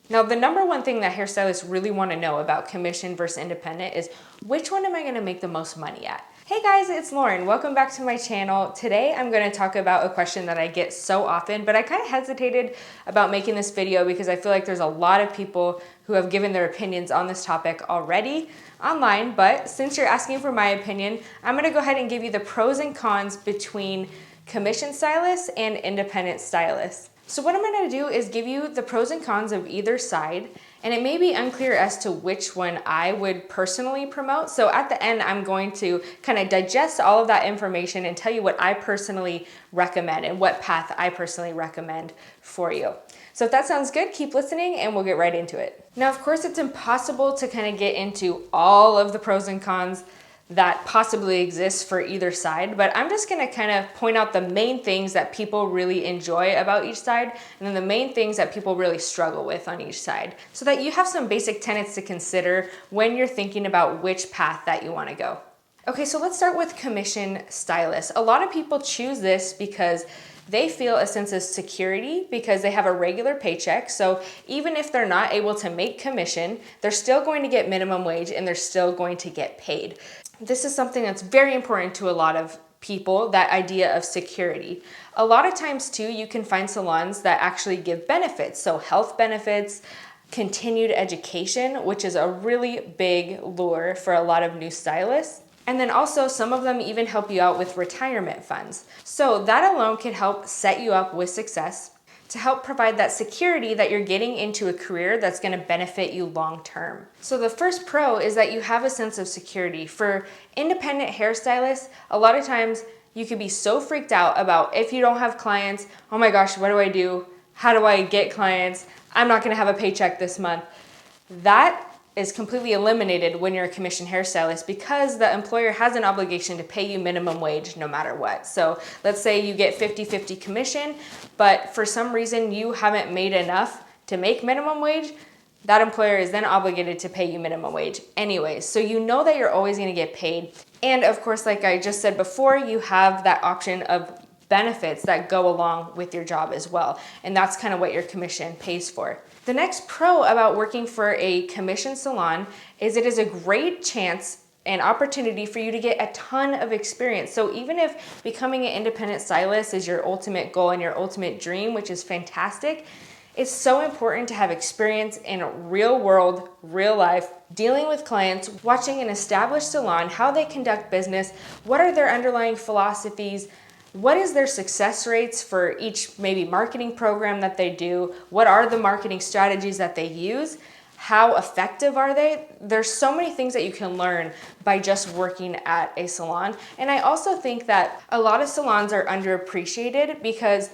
Now, the number one thing that hairstylists really want to know about commission versus independent is which one am I going to make the most money at? Hey guys, it's Lauren. Welcome back to my channel. Today I'm going to talk about a question that I get so often, but I kind of hesitated about making this video because I feel like there's a lot of people who have given their opinions on this topic already online. But since you're asking for my opinion, I'm going to go ahead and give you the pros and cons between commission stylists and independent stylists. So what I'm going to do is give you the pros and cons of either side, and it may be unclear as to which one I would personally promote. So at the end, I'm going to kind of digest all of that information and tell you what I personally recommend and what path I personally recommend for you. So if that sounds good, keep listening and we'll get right into it. Now, of course, it's impossible to kind of get into all of the pros and cons that possibly exists for either side, but I'm just gonna kind of point out the main things that people really enjoy about each side, and then the main things that people really struggle with on each side, so that you have some basic tenets to consider when you're thinking about which path that you wanna go. Okay, so let's start with commission stylists. A lot of people choose this because they feel a sense of security because they have a regular paycheck. So even if they're not able to make commission, they're still going to get minimum wage and they're still going to get paid. This is something that's very important to a lot of people, that idea of security. A lot of times too, you can find salons that actually give benefits. So health benefits, continued education, which is a really big lure for a lot of new stylists. And then also some of them even help you out with retirement funds. So that alone can help set you up with success to help provide that security that you're getting into a career that's going to benefit you long term. So the first pro is that you have a sense of security. For independent hairstylists, a lot of times you could be so freaked out about if you don't have clients, oh my gosh, what do I do? How do I get clients? I'm not going to have a paycheck this month. That is completely eliminated when you're a commission hairstylist because the employer has an obligation to pay you minimum wage no matter what. So let's say you get 50-50 commission, but for some reason you haven't made enough to make minimum wage, that employer is then obligated to pay you minimum wage anyways. So you know that you're always gonna get paid. And of course, like I just said before, you have that option of benefits that go along with your job as well. And that's kind of what your commission pays for. The next pro about working for a commission salon is it is a great chance and opportunity for you to get a ton of experience. So even if becoming an independent stylist is your ultimate goal and your ultimate dream, which is fantastic, it's so important to have experience in real world, real life, dealing with clients, watching an established salon, how they conduct business, what are their underlying philosophies, what is their success rates for each maybe marketing program that they do? What are the marketing strategies that they use? How effective are they? There's so many things that you can learn by just working at a salon. And I also think that a lot of salons are underappreciated because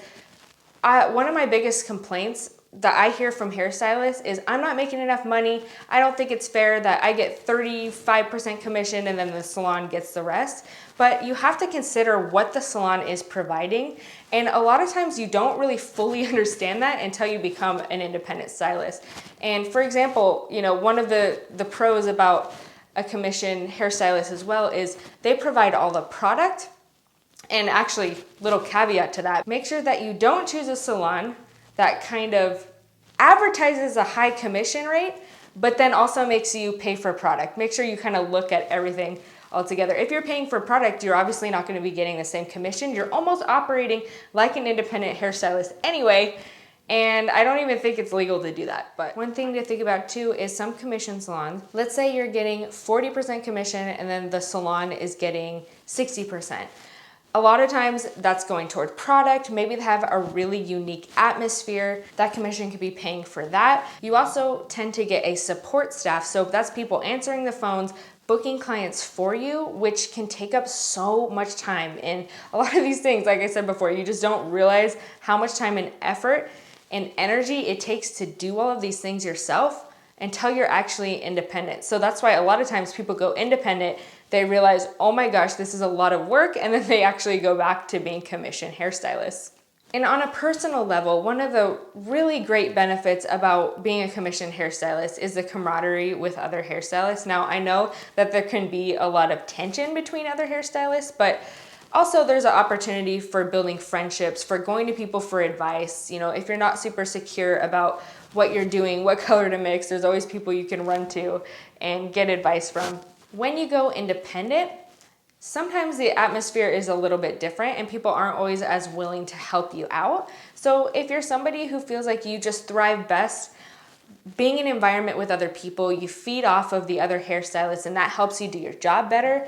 one of my biggest complaints that I hear from hairstylists is I'm not making enough money. I don't think it's fair that I get 35% commission and then the salon gets the rest. But you have to consider what the salon is providing. And a lot of times you don't really fully understand that until you become an independent stylist. And for example, one of the pros about a commission hairstylist as well is they provide all the product. And actually, little caveat to that, make sure that you don't choose a salon that kind of advertises a high commission rate, but then also makes you pay for product. Make sure you kind of look at everything all together. If you're paying for product, you're obviously not going to be getting the same commission. You're almost operating like an independent hairstylist anyway, and I don't even think it's legal to do that. But one thing to think about too is some commission salons, let's say you're getting 40% commission and then the salon is getting 60%. A lot of times that's going toward product. Maybe they have a really unique atmosphere. That commission could be paying for that. You also tend to get a support staff. So that's people answering the phones, booking clients for you, which can take up so much time. And a lot of these things, like I said before, you just don't realize how much time and effort and energy it takes to do all of these things yourself until you're actually independent. So that's why a lot of times people go independent, they realize, oh my gosh, this is a lot of work, and then they actually go back to being commission hairstylists. And on a personal level, one of the really great benefits about being a commission hairstylist is the camaraderie with other hairstylists. Now, I know that there can be a lot of tension between other hairstylists, but also there's an opportunity for building friendships, for going to people for advice. If you're not super secure about what you're doing, what color to mix. There's always people you can run to and get advice from. When you go independent, sometimes the atmosphere is a little bit different and people aren't always as willing to help you out. So if you're somebody who feels like you just thrive best being in an environment with other people, you feed off of the other hairstylists and that helps you do your job better,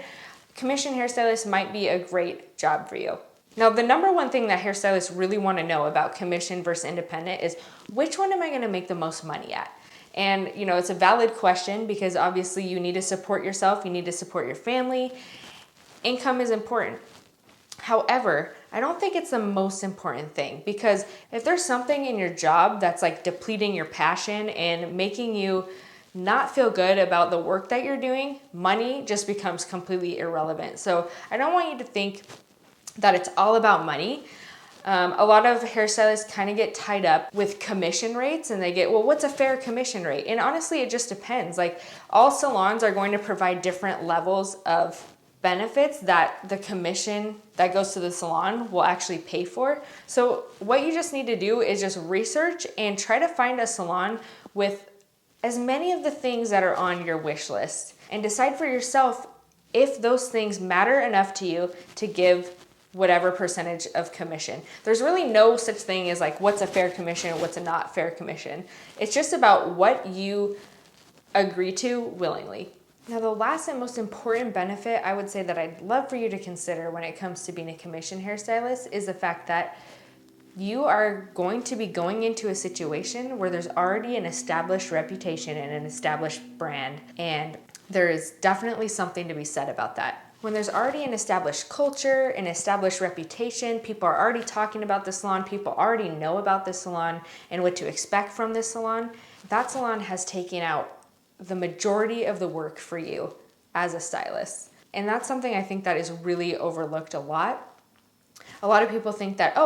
commission hairstylist might be a great job for you. Now, the number one thing that hairstylists really want to know about commission versus independent is which one am I going to make the most money at? And it's a valid question because obviously you need to support yourself, you need to support your family. Income is important. However, I don't think it's the most important thing because if there's something in your job that's like depleting your passion and making you not feel good about the work that you're doing, money just becomes completely irrelevant. So I don't want you to think that it's all about money. A lot of hairstylists kind of get tied up with commission rates and they get, well, what's a fair commission rate? And honestly, it just depends. Like all salons are going to provide different levels of benefits that the commission that goes to the salon will actually pay for. So what you just need to do is just research and try to find a salon with as many of the things that are on your wish list and decide for yourself if those things matter enough to you to give whatever percentage of commission. There's really no such thing as like what's a fair commission, what's a not fair commission. It's just about what you agree to willingly. Now, the last and most important benefit I would say that I'd love for you to consider when it comes to being a commission hairstylist is the fact that you are going to be going into a situation where there's already an established reputation and an established brand, and there is definitely something to be said about that. When there's already an established culture, an established reputation, people are already talking about the salon, people already know about the salon and what to expect from this salon, that salon has taken out the majority of the work for you as a stylist. And that's something I think that is really overlooked a lot. A lot of people think that,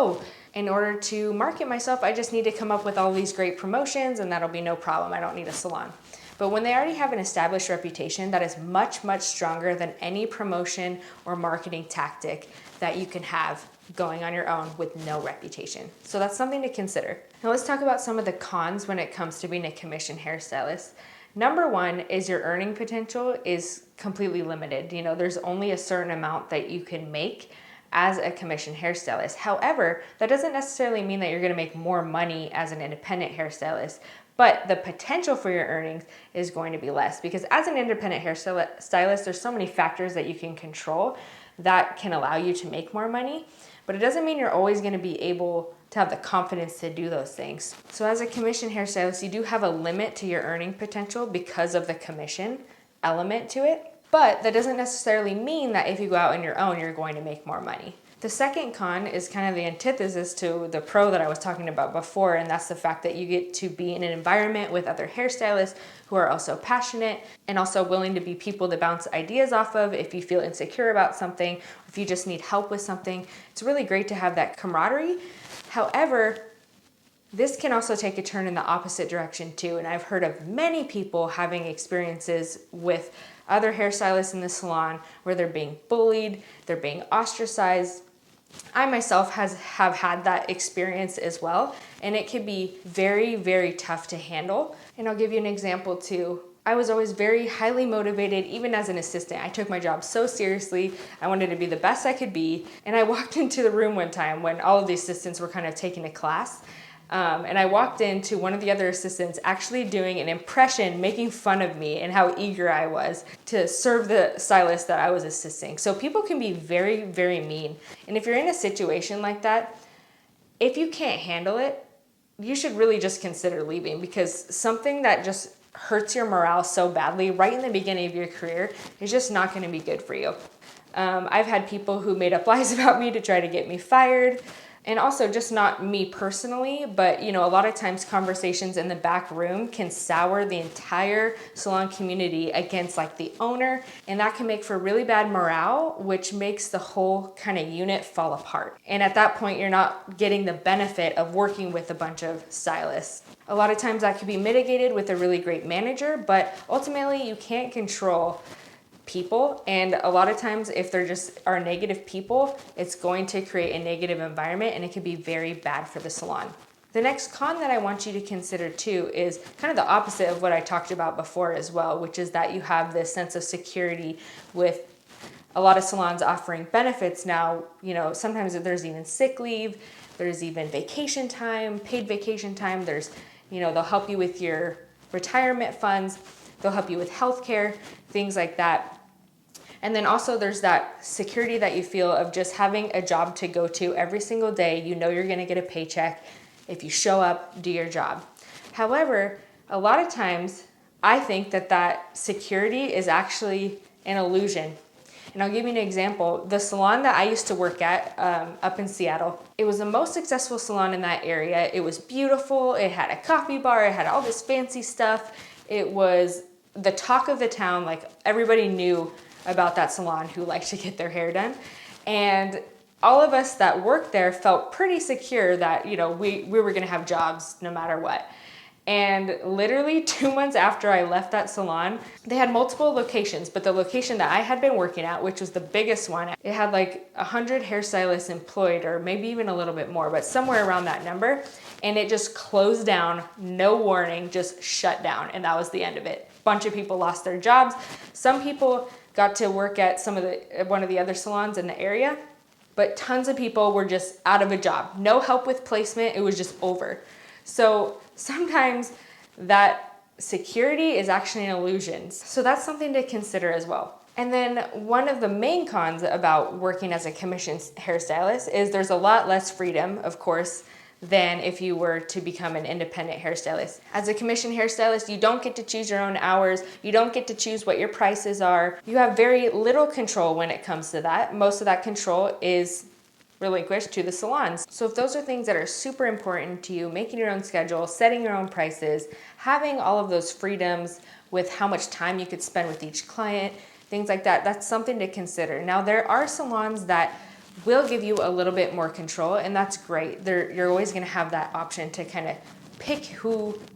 in order to market myself, I just need to come up with all these great promotions and that'll be no problem. I don't need a salon. But when they already have an established reputation, that is much, much stronger than any promotion or marketing tactic that you can have going on your own with no reputation. So that's something to consider. Now let's talk about some of the cons when it comes to being a commission hairstylist. Number one is your earning potential is completely limited. There's only a certain amount that you can make as a commission hairstylist. However, that doesn't necessarily mean that you're going to make more money as an independent hairstylist, but the potential for your earnings is going to be less because as an independent hairstylist, there's so many factors that you can control that can allow you to make more money, but it doesn't mean you're always going to be able to have the confidence to do those things. So as a commission hairstylist, you do have a limit to your earning potential because of the commission element to it, but that doesn't necessarily mean that if you go out on your own, you're going to make more money. The second con is kind of the antithesis to the pro that I was talking about before, and that's the fact that you get to be in an environment with other hairstylists who are also passionate and also willing to be people to bounce ideas off of if you feel insecure about something, if you just need help with something. It's really great to have that camaraderie. However, this can also take a turn in the opposite direction too, and I've heard of many people having experiences with other hairstylists in the salon where they're being bullied, they're being ostracized. I myself have had that experience as well, and it can be very, very tough to handle. And I'll give you an example too. I was always very highly motivated, even as an assistant. I took my job so seriously. I wanted to be the best I could be. And I walked into the room one time when all of the assistants were kind of taking a class. And I walked into one of the other assistants actually doing an impression, making fun of me and how eager I was to serve the stylist that I was assisting. So people can be very, very mean. And if you're in a situation like that, if you can't handle it, you should really just consider leaving, because something that just hurts your morale so badly right in the beginning of your career is just not going to be good for you. I've had people who made up lies about me to try to get me fired. And also just not me personally, but a lot of times conversations in the back room can sour the entire salon community against like the owner, and that can make for really bad morale, which makes the whole kind of unit fall apart. And at that point, you're not getting the benefit of working with a bunch of stylists. A lot of times that could be mitigated with a really great manager, but ultimately you can't control people, and a lot of times if there just are negative people, it's going to create a negative environment and it can be very bad for the salon. The next con that I want you to consider too is kind of the opposite of what I talked about before as well, which is that you have this sense of security with a lot of salons offering benefits now. Sometimes there's even sick leave, there's even vacation time, paid vacation time. There's, they'll help you with your retirement funds, they'll help you with healthcare, things like that. And then also there's that security that you feel of just having a job to go to every single day. You're going to get a paycheck if you show up, do your job. However, a lot of times I think that security is actually an illusion. And I'll give you an example. The salon that I used to work at up in Seattle, it was the most successful salon in that area. It was beautiful. It had a coffee bar. It had all this fancy stuff. It was the talk of the town. Like, everybody knew about that salon who liked to get their hair done. And all of us that worked there felt pretty secure that, we were going to have jobs no matter what. And literally 2 months after I left that salon, they had multiple locations, but the location that I had been working at, which was the biggest one, it had like 100 hairstylists employed, or maybe even a little bit more, but somewhere around that number. And it just closed down, no warning, just shut down. And that was the end of it. A bunch of people lost their jobs. Some people got to work at one of the other salons in the area, but tons of people were just out of a job. No help with placement. It was just over. So sometimes that security is actually an illusion. So that's something to consider as well. And then one of the main cons about working as a commissioned hairstylist is there's a lot less freedom, of course, than if you were to become an independent hairstylist. As a commissioned hairstylist, you don't get to choose your own hours. You don't get to choose what your prices are. You have very little control when it comes to that. Most of that control is relinquished to the salons. So if those are things that are super important to you, making your own schedule, setting your own prices, having all of those freedoms with how much time you could spend with each client, things like that, that's something to consider. Now, there are salons that will give you a little bit more control, and that's great. You're always going to have that option to kind of pick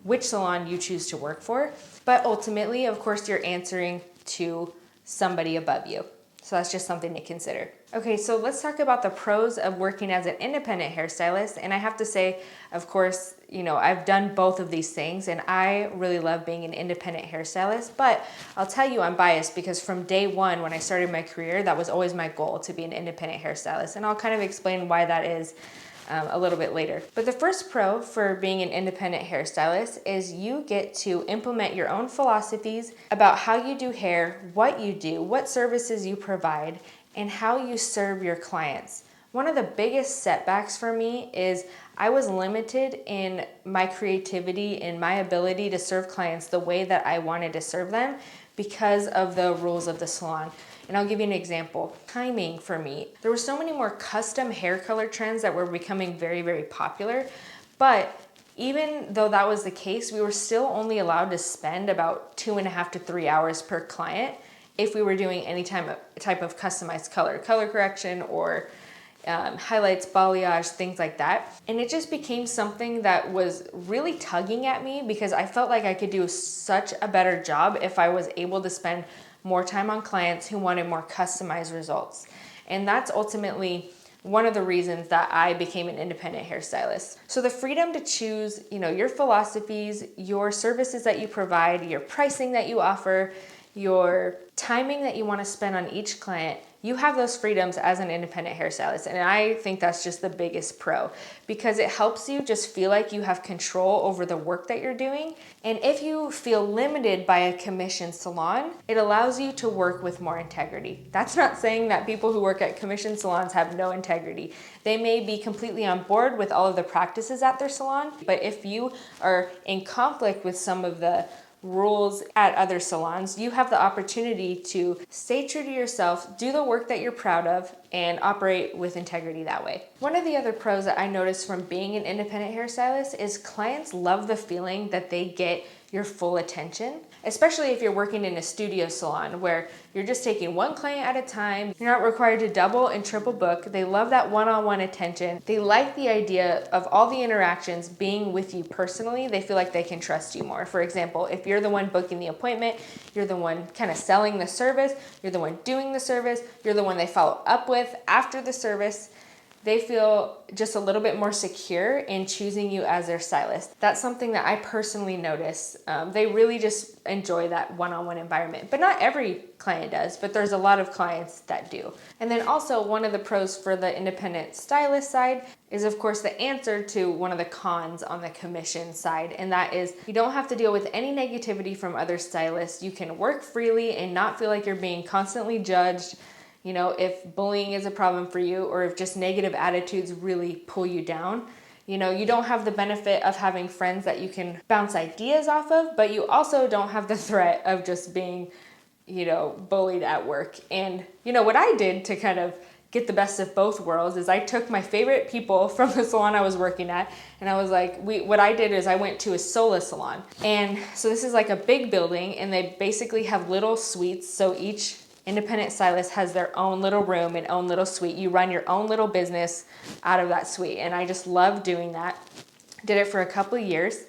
which salon you choose to work for. But ultimately, of course, you're answering to somebody above you. So that's just something to consider. Okay, so let's talk about the pros of working as an independent hairstylist. And I have to say, of course, I've done both of these things, and I really love being an independent hairstylist. But I'll tell you, I'm biased because from day one, when I started my career, that was always my goal, to be an independent hairstylist. And I'll kind of explain why that is a little bit later. But the first pro for being an independent hairstylist is you get to implement your own philosophies about how you do hair, what you do, what services you provide, and how you serve your clients. One of the biggest setbacks for me is I was limited in my creativity and my ability to serve clients the way that I wanted to serve them because of the rules of the salon. And I'll give you an example. Timing for me. There were so many more custom hair color trends that were becoming very, very popular. But even though that was the case, we were still only allowed to spend about 2.5 to 3 hours per client if we were doing any type of customized color correction, or highlights, balayage, things like that. And it just became something that was really tugging at me because I felt like I could do such a better job if I was able to spend more time on clients who wanted more customized results. And that's ultimately one of the reasons that I became an independent hairstylist. So the freedom to choose, your philosophies, your services that you provide, your pricing that you offer, your timing that you want to spend on each client, you have those freedoms as an independent hairstylist. And I think that's just the biggest pro because it helps you just feel like you have control over the work that you're doing. And if you feel limited by a commissioned salon, it allows you to work with more integrity. That's not saying that people who work at commissioned salons have no integrity. They may be completely on board with all of the practices at their salon, but if you are in conflict with some of the rules at other salons, you have the opportunity to stay true to yourself, do the work that you're proud of, and operate with integrity that way. One of the other pros that I noticed from being an independent hairstylist is clients love the feeling that they get your full attention, especially if you're working in a studio salon where you're just taking one client at a time. You're not required to double and triple book. They love that one-on-one attention. They like the idea of all the interactions being with you personally. They feel like they can trust you more. For example, if you're the one booking the appointment, you're the one kind of selling the service, you're the one doing the service, you're the one they follow up with after the service, they feel just a little bit more secure in choosing you as their stylist. That's something that I personally notice. They really just enjoy that one-on-one environment, but not every client does, but there's a lot of clients that do. And then also one of the pros for the independent stylist side is of course the answer to one of the cons on the commission side. And that is you don't have to deal with any negativity from other stylists. You can work freely and not feel like you're being constantly judged. You know, if bullying is a problem for you or if just negative attitudes really pull you down, you know, you don't have the benefit of having friends that you can bounce ideas off of, but you also don't have the threat of just being, you know, bullied at work. And, you know, what I did to kind of get the best of both worlds is I took my favorite people from the salon I was working at, and I was like, what I did is I went to a Sola salon. And so this is like a big building, and they basically have little suites. So each independent stylist has their own little room and own little suite. You run your own little business out of that suite. And I just love doing that. Did it for a couple of years.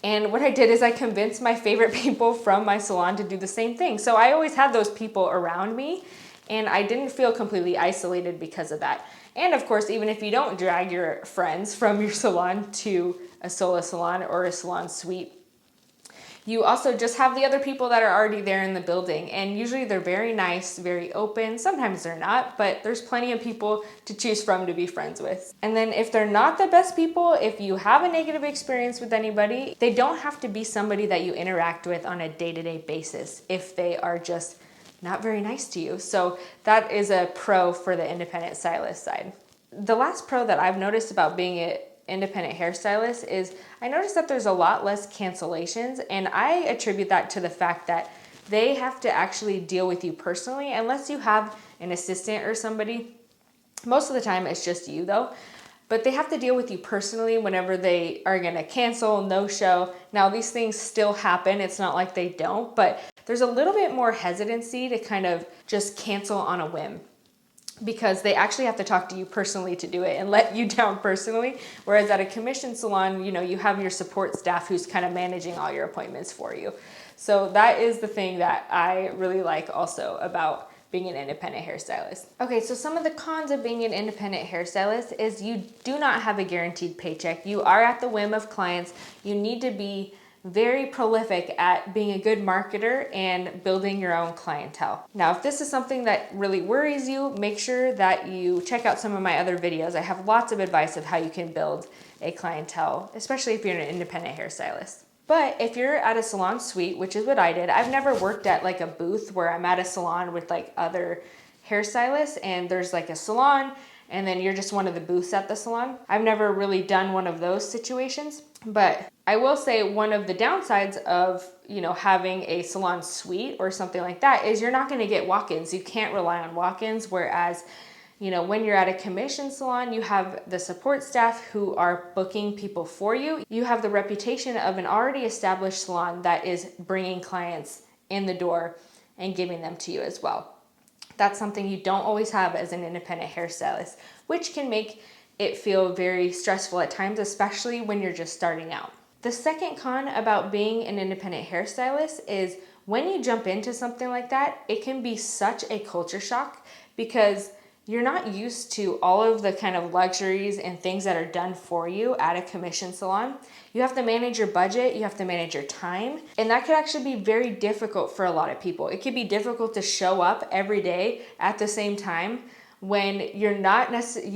And what I did is I convinced my favorite people from my salon to do the same thing. So I always had those people around me, and I didn't feel completely isolated because of that. And of course, even if you don't drag your friends from your salon to a Sola salon or a salon suite, you also just have the other people that are already there in the building. And usually they're very nice, very open. Sometimes they're not, but there's plenty of people to choose from to be friends with. And then if they're not the best people, if you have a negative experience with anybody, they don't have to be somebody that you interact with on a day-to-day basis if they are just not very nice to you. So that is a pro for the independent stylist side. The last pro that I've noticed about being an independent hairstylist is I noticed that there's a lot less cancellations, and I attribute that to the fact that they have to actually deal with you personally, unless you have an assistant or somebody. Most of the time it's just you though, but they have to deal with you personally whenever they are gonna cancel, no show. Now these things still happen, it's not like they don't, but there's a little bit more hesitancy to kind of just cancel on a whim, because they actually have to talk to you personally to do it and let you down personally. Whereas at a commission salon, you know, you have your support staff who's kind of managing all your appointments for you. So that is the thing that I really like also about being an independent hairstylist. Okay, so some of the cons of being an independent hairstylist is you do not have a guaranteed paycheck. You are at the whim of clients. You need to be very prolific at being a good marketer and building your own clientele. Now, if this is something that really worries you, make sure that you check out some of my other videos. I have lots of advice of how you can build a clientele, especially if you're an independent hairstylist. But if you're at a salon suite, which is what I did, I've never worked at like a booth where I'm at a salon with like other hairstylists and there's like a salon and then you're just one of the booths at the salon. I've never really done one of those situations, but I will say one of the downsides of, you know, having a salon suite or something like that is you're not going to get walk-ins. You can't rely on walk-ins, whereas, you know, when you're at a commission salon, you have the support staff who are booking people for you. You have the reputation of an already established salon that is bringing clients in the door and giving them to you as well. That's something you don't always have as an independent hairstylist, which can make it feel very stressful at times, especially when you're just starting out. The second con about being an independent hairstylist is when you jump into something like that, it can be such a culture shock because you're not used to all of the kind of luxuries and things that are done for you at a commission salon. You have to manage your budget, you have to manage your time, and that could actually be very difficult for a lot of people. It could be difficult to show up every day at the same time when you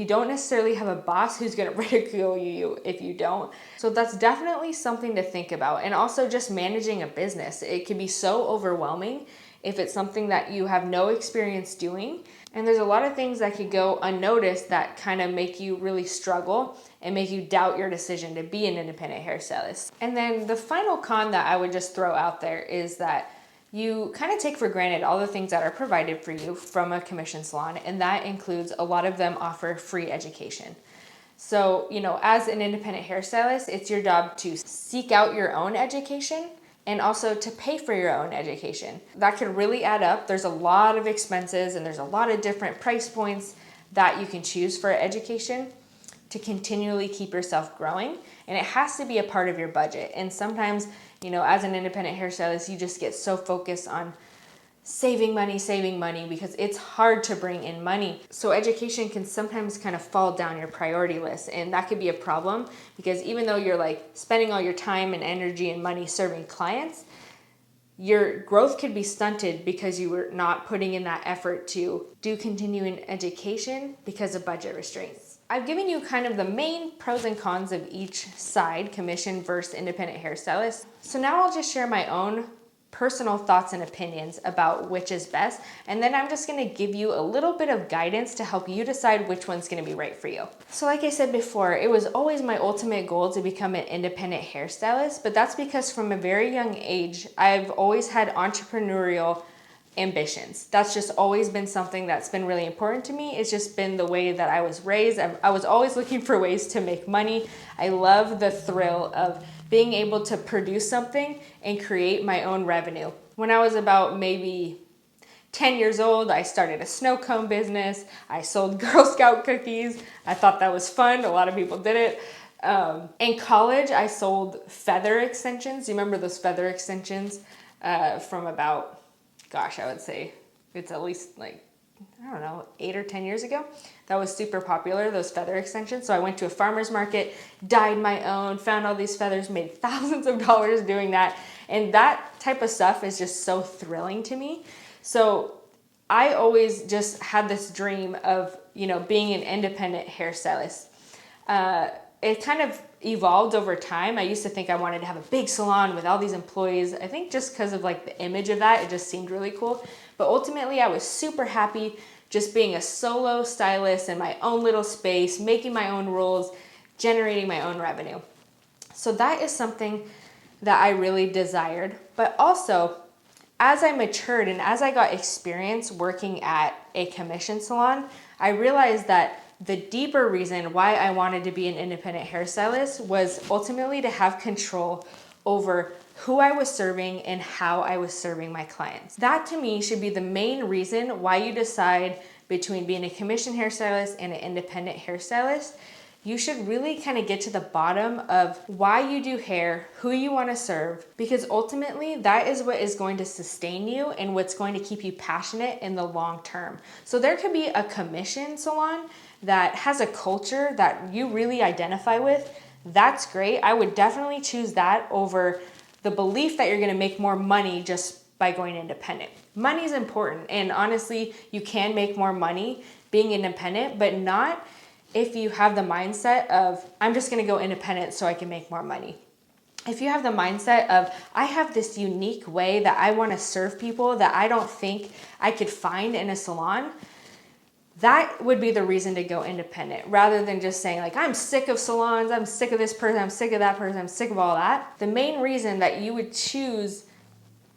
don't necessarily have a boss who's going to ridicule you if you don't. So that's definitely something to think about. And also just managing a business. It can be so overwhelming if it's something that you have no experience doing. And there's a lot of things that could go unnoticed that kind of make you really struggle and make you doubt your decision to be an independent hairstylist. And then the final con that I would just throw out there is that you kind of take for granted all the things that are provided for you from a commission salon, and that includes a lot of them offer free education. So, you know, as an independent hairstylist, it's your job to seek out your own education and also to pay for your own education. That could really add up. There's a lot of expenses and there's a lot of different price points that you can choose for education to continually keep yourself growing. And it has to be a part of your budget. And sometimes, you know, as an independent hairstylist, you just get so focused on saving money because it's hard to bring in money. So education can sometimes kind of fall down your priority list, and that could be a problem because even though you're like spending all your time and energy and money serving clients, your growth could be stunted because you were not putting in that effort to do continuing education because of budget restraints. I've given you kind of the main pros and cons of each side, commission versus independent hairstylist. So now I'll just share my own personal thoughts and opinions about which is best, and then I'm just going to give you a little bit of guidance to help you decide which one's going to be right for you. So like I said before, it was always my ultimate goal to become an independent hairstylist, but that's because from a very young age, I've always had entrepreneurial ambitions. That's just always been something that's been really important to me. It's just been the way that I was raised. I was always looking for ways to make money. I love the thrill of being able to produce something and create my own revenue. When I was about maybe 10 years old, I started a snow cone business. I sold Girl Scout cookies. I thought that was fun. A lot of people did it. In college, I sold feather extensions. You remember those feather extensions from about, gosh, I would say it's at least like, I don't know, 8 or 10 years ago. That was super popular, those feather extensions. So I went to a farmer's market, dyed my own, found all these feathers, made thousands of dollars doing that. And that type of stuff is just so thrilling to me. So I always just had this dream of, being an independent hairstylist. It kind of evolved over time. I used to think I wanted to have a big salon with all these employees. I think just because of like the image of that, it just seemed really cool. But ultimately I was super happy just being a solo stylist in my own little space, making my own rules, generating my own revenue. So that is something that I really desired. But also, as I matured and as I got experience working at a commission salon, I realized that the deeper reason why I wanted to be an independent hairstylist was ultimately to have control over who I was serving and how I was serving my clients. That to me should be the main reason why you decide between being a commission hairstylist and an independent hairstylist. You should really kind of get to the bottom of why you do hair, who you want to serve, because ultimately that is what is going to sustain you and what's going to keep you passionate in the long term. So there could be a commission salon that has a culture that you really identify with. That's great. I would definitely choose that over the belief that you're going to make more money just by going independent. Money is important, and honestly, you can make more money being independent, but not if you have the mindset of, I'm just going to go independent so I can make more money. If you have the mindset of, I have this unique way that I want to serve people that I don't think I could find in a salon, that would be the reason to go independent, rather than just saying like, I'm sick of salons, I'm sick of this person, I'm sick of that person, I'm sick of all that. The main reason that you would choose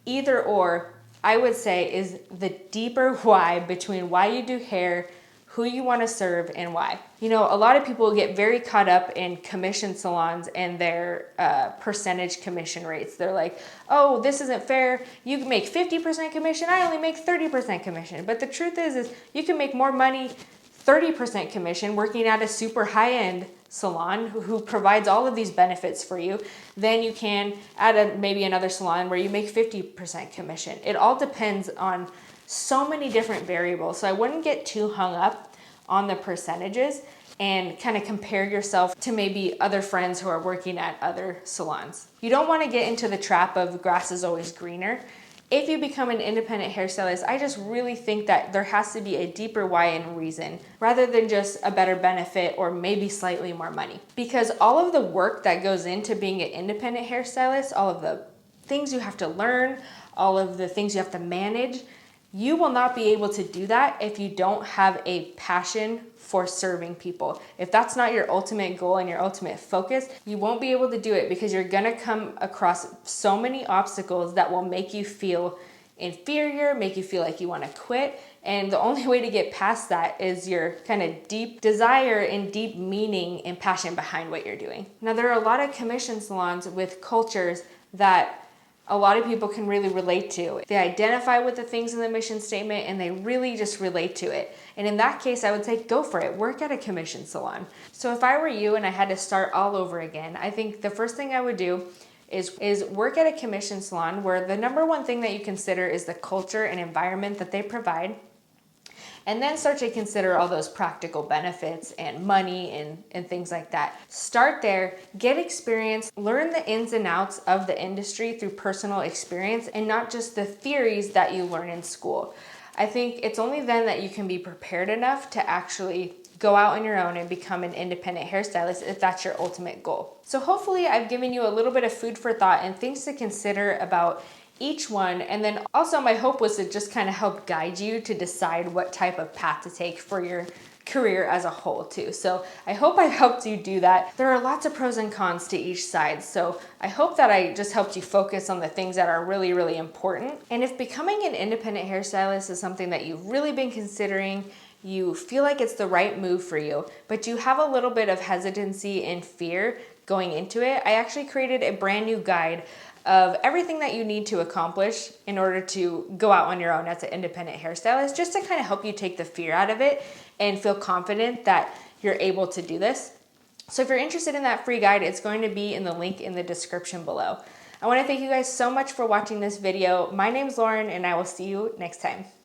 either or, I would say, is the deeper why between why you do hair, who you want to serve, and why. A lot of people get very caught up in commission salons and their percentage commission rates. They're like, oh, this isn't fair. You can make 50% commission. I only make 30% commission. But the truth is you can make more money 30% commission working at a super high-end salon who provides all of these benefits for you than you can at maybe another salon where you make 50% commission. It all depends on so many different variables. So I wouldn't get too hung up on the percentages and kind of compare yourself to maybe other friends who are working at other salons. You don't want to get into the trap of grass is always greener. If you become an independent hairstylist, I just really think that there has to be a deeper why and reason rather than just a better benefit or maybe slightly more money. Because all of the work that goes into being an independent hairstylist, all of the things you have to learn, all of the things you have to manage, you will not be able to do that if you don't have a passion for serving people. If that's not your ultimate goal and your ultimate focus, you won't be able to do it because you're gonna come across so many obstacles that will make you feel inferior, make you feel like you wanna quit. And the only way to get past that is your kind of deep desire and deep meaning and passion behind what you're doing. Now, there are a lot of commission salons with cultures that a lot of people can really relate to. They identify with the things in the mission statement and they really just relate to it. And in that case, I would say go for it. Work at a commission salon. So if I were you and I had to start all over again, I think the first thing I would do is work at a commission salon where the number one thing that you consider is the culture and environment that they provide. And then start to consider all those practical benefits and money and things like that. Start there, get experience, learn the ins and outs of the industry through personal experience and not just the theories that you learn in school. I think it's only then that you can be prepared enough to actually go out on your own and become an independent hairstylist if that's your ultimate goal. So hopefully I've given you a little bit of food for thought and things to consider about each one. And then also my hope was to just kind of help guide you to decide what type of path to take for your career as a whole too. So I hope I've helped you do that. There are lots of pros and cons to each side. So I hope that I just helped you focus on the things that are really, really important. And if becoming an independent hairstylist is something that you've really been considering, you feel like it's the right move for you, but you have a little bit of hesitancy and fear going into it, I actually created a brand new guide of everything that you need to accomplish in order to go out on your own as an independent hairstylist, just to kind of help you take the fear out of it and feel confident that you're able to do this. So if you're interested in that free guide, it's going to be in the link in the description below. I want to thank you guys so much for watching this video. My name's Lauren, and I will see you next time.